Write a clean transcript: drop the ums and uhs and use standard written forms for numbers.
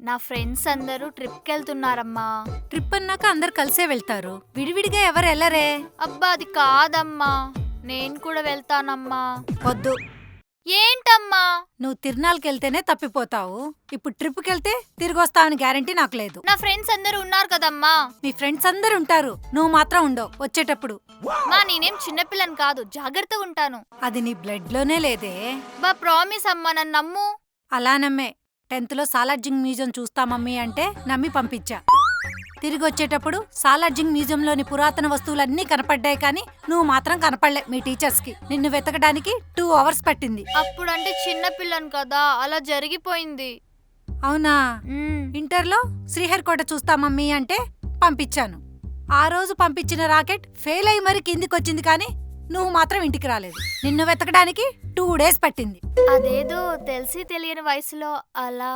నా ఫ్రెండ్స్ అందరూ ట్రిప్కి వెళ్తున్నారమ్మా. ట్రిప్ అన్నాక అందరు కలిసే వెళ్తారు, విడివిడిగా ఎవరు వెళ్ళరే? అబ్బా అది కాదమ్మా, నేను కూడా వెళ్తానమ్మా. వద్దు, ఏంటమ్మా? నువ్వు తిరునాళ్ళకి వెళ్తేనే తప్పిపోతావు. ఇప్పుడు ట్రిప్కి వెళ్తే తిరిగి వస్తావని గ్యారంటీ నాకు లేదు. నా ఫ్రెండ్స్ అందరూ ఉన్నారు కదమ్మా. మీ ఫ్రెండ్స్ అందరు ఉంటారు, నువ్వు మాత్రం ఉండవు వచ్చేటప్పుడు. మా నేనేం చిన్నపిల్లని కాదు, జాగ్రత్తగా ఉంటాను. అది నీ బ్లడ్ లోనే లేదే. బా ప్రామిస్ అమ్మా, నన్ను నమ్ము. అలా నమ్మే. 10th లో సాలార్జింగ్ మ్యూజియం చూస్తా మమ్మీ అంటే నమ్మి పంపించా. తిరిగి వచ్చేటప్పుడు సాలార్జింగ్ మ్యూజియంలోని పురాతన వస్తువులన్నీ కనపడ్డాయి, కానీ నువ్వు మాత్రం కనపడలే. మీ టీచర్స్ కి నిన్ను వెతకడానికి 2 hours పట్టింది. అప్పుడంటే చిన్నపిల్లని కదా, అలా జరిగిపోయింది. అవునా? మ్మ్. ఇంటర్లో శ్రీహరికోట చూస్తా మమ్మీ అంటే పంపించాను. ఆ రోజు పంపించిన రాకెట్ ఫెయిల్ అయి మరి కిందికొచ్చింది, కానీ నువ్వు మాత్రం ఇంటికి రాలేదు. నిన్ను వెతకడానికి 2 days పట్టింది. అదేదో తెలిసి తెలియని వయసులో అలా